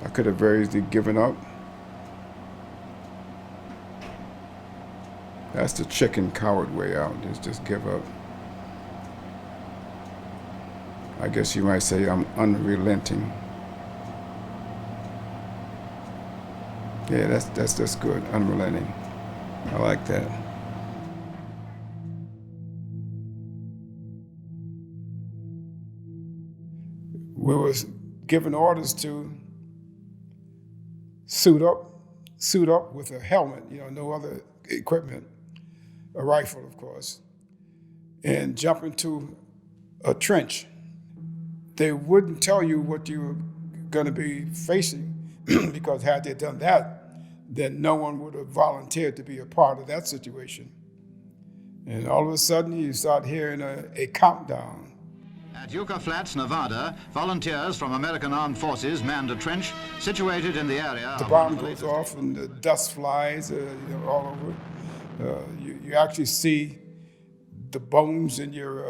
I could have very easily given up. That's the chicken coward way out, is just give up. I guess you might say I'm unrelenting. Yeah, that's good, unrelenting. I like that. We was given orders to suit up, suit up with a helmet, no other equipment, a rifle, of course, and jump into a trench. They wouldn't tell you what you were going to be facing because had they done that, then no one would have volunteered to be a part of that situation. And all of a sudden, you start hearing a countdown. At Yucca Flats, Nevada, volunteers from American Armed Forces manned a trench situated in the area. The bomb goes off and the dust flies all over. You actually see the bones in your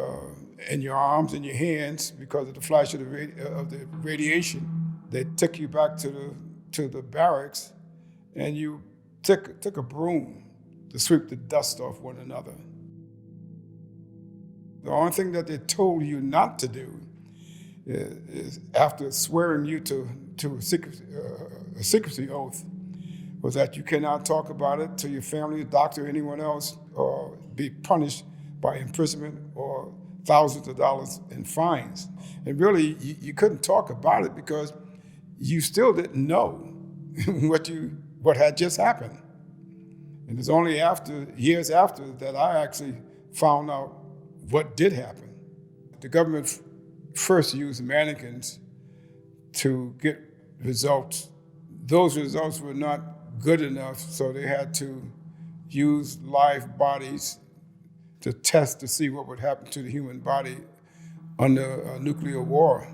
arms and your hands because of the flash of the radiation. They took you back to the barracks, and you took a broom to sweep the dust off one another. The only thing that they told you not to do is after swearing you to a secrecy oath, was that you cannot talk about it to your family, doctor, anyone else, or be punished by imprisonment or thousands of dollars in fines. And really, you couldn't talk about it because you still didn't know what had just happened. And it's only years after that I actually found out what did happen. The government first used mannequins to get results. Those results were not good enough, so they had to use live bodies to test to see what would happen to the human body under a nuclear war.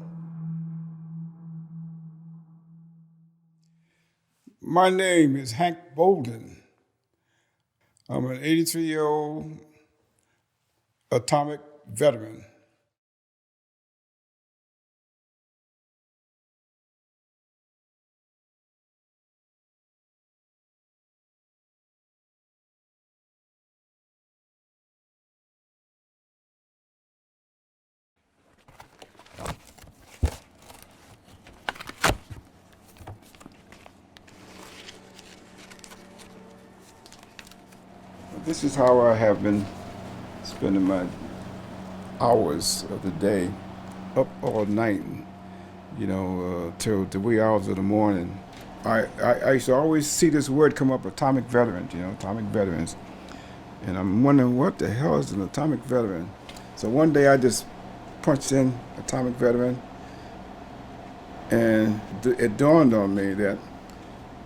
My name is Hank Bolden. I'm an 83-year-old atomic veteran. This is how I have been spending my hours of the day, up all night, till the wee hours of the morning. I used to always see this word come up, atomic veterans, atomic veterans. And I'm wondering what the hell is an atomic veteran? So one day I just punched in atomic veteran, and it dawned on me that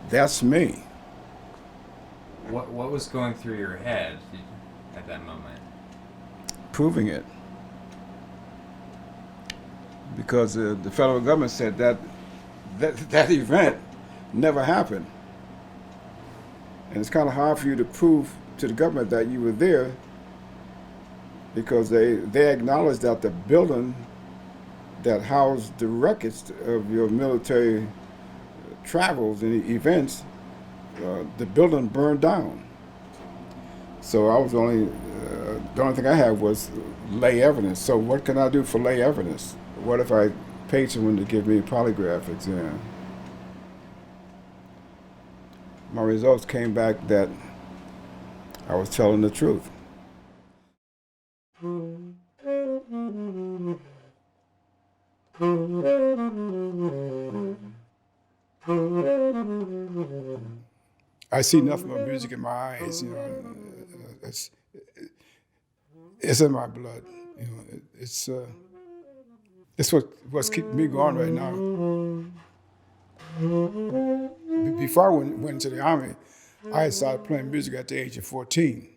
that's me. What was going through your head at that moment? Proving it. Because the federal government said that event never happened. And it's kind of hard for you to prove to the government that you were there because they acknowledged that the building that housed the wreckage of your military travels and events, the building burned down. So I was the only thing I had was lay evidence. So what can I do for lay evidence? What if I paid someone to give me a polygraph exam? My results came back that I was telling the truth. I see nothing but music in my eyes. It's in my blood. It's what's keeping me going right now. Before I went into the Army, I had started playing music at the age of 14.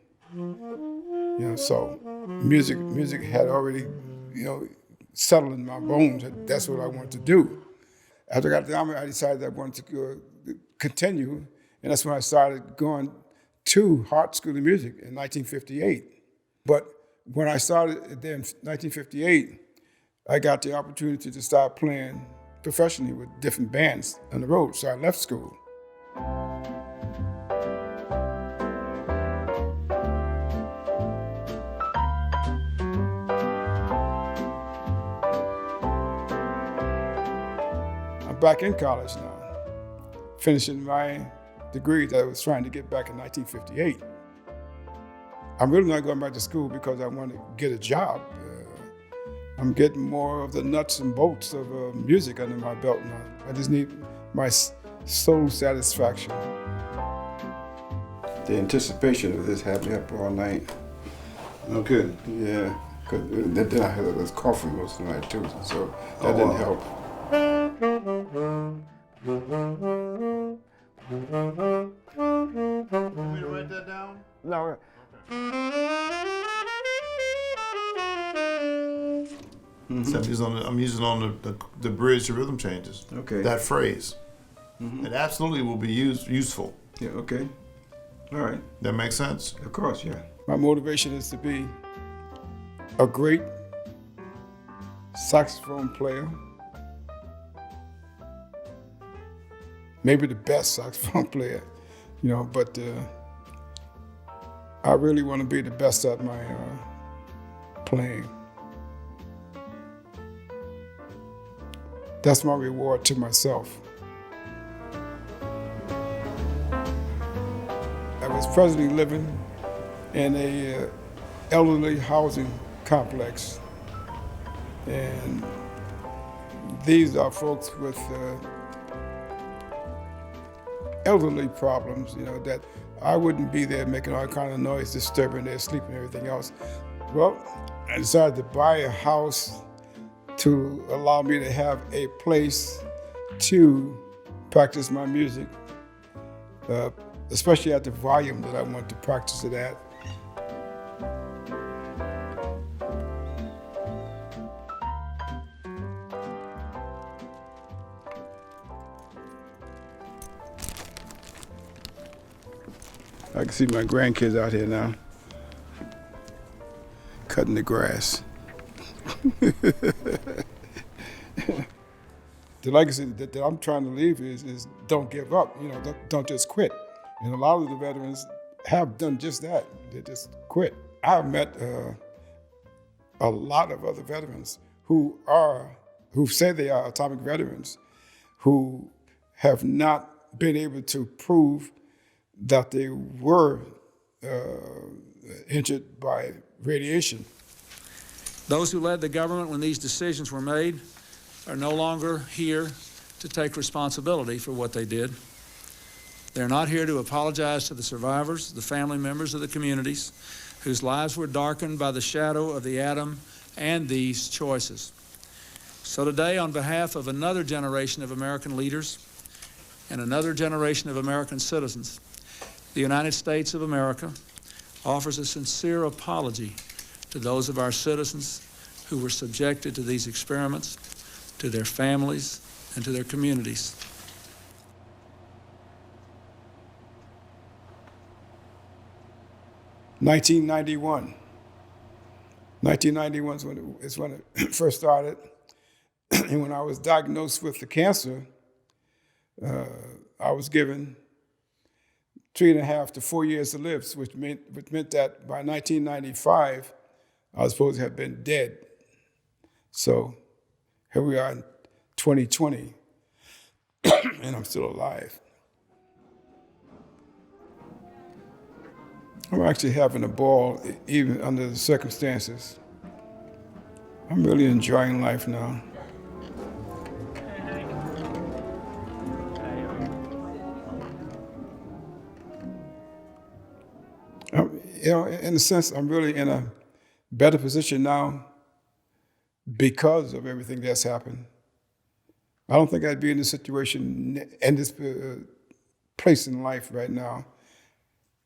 So music had already, settled in my bones. That's what I wanted to do. After I got to the Army, I decided I wanted to continue, and that's when I started going to Hart School of Music in 1958. But when I started there in 1958, I got the opportunity to start playing professionally with different bands on the road, so I left school. I'm back in college now, finishing my degree that I was trying to get back in 1958. I'm really not going back to school because I want to get a job. I'm getting more of the nuts and bolts of music under my belt now. I just need my soul satisfaction. The anticipation of this had me up all night. No kidding. Yeah, because then I had this coffee most of the night too, so that didn't help. Want me to write that down? No. Except I'm using on the bridge to rhythm changes. Okay. That phrase. It absolutely will be useful. Yeah, okay. All right. That makes sense? Of course, yeah. My motivation is to be a great saxophone player. Maybe the best saxophone player, but I really want to be the best at my playing. That's my reward to myself. I was presently living in a elderly housing complex, and these are folks with elderly problems, that I wouldn't be there making all kind of noise, disturbing their sleep and everything else. Well, I decided to buy a house to allow me to have a place to practice my music, especially at the volume that I want to practice it at. I can see my grandkids out here now, cutting the grass. The legacy that I'm trying to leave is don't give up, don't just quit. And a lot of the veterans have done just that. They just quit. I've met a lot of other veterans who say they are atomic veterans, who have not been able to prove that they were injured by radiation. Those who led the government when these decisions were made are no longer here to take responsibility for what they did. They're not here to apologize to the survivors, the family members of the communities whose lives were darkened by the shadow of the atom and these choices. So today, on behalf of another generation of American leaders and another generation of American citizens, the United States of America offers a sincere apology to those of our citizens who were subjected to these experiments, to their families, and to their communities. '91 is when it first started. And when I was diagnosed with the cancer, I was given 3.5 to 4 years to live, which meant that by 1995, I was supposed to have been dead. So here we are in 2020, and I'm still alive. I'm actually having a ball, even under the circumstances. I'm really enjoying life now. In a sense, I'm really in a better position now because of everything that's happened. I don't think I'd be in this situation, in this place in life right now,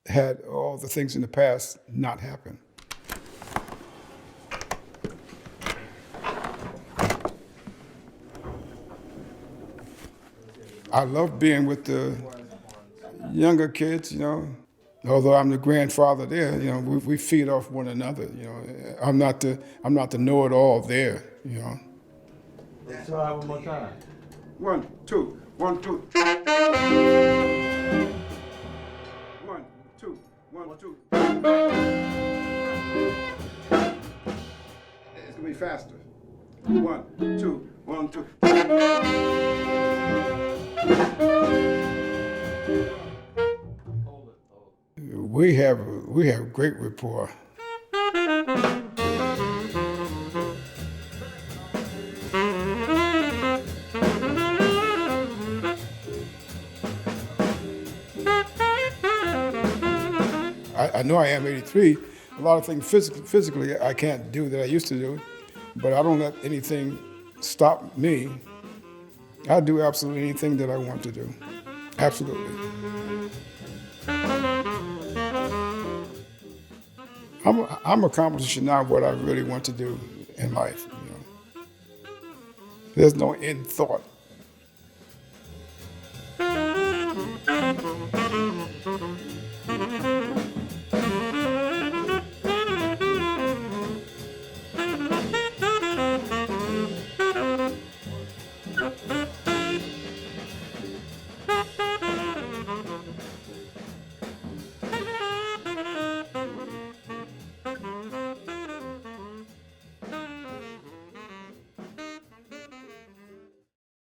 had all the things in the past not happened. I love being with the younger kids, Although I'm the grandfather there, we feed off one another. I'm not the know-it-all there. Try one more time. 1, 2, 1, 2. 1, 2, 1, 2. It's gonna be faster. 1, 2, 1, 2. We have great rapport. I know I am 83. A lot of things physically I can't do that I used to do, but I don't let anything stop me. I do absolutely anything that I want to do. Absolutely. I'm accomplishing now what I really want to do in life. You know. There's no end thought.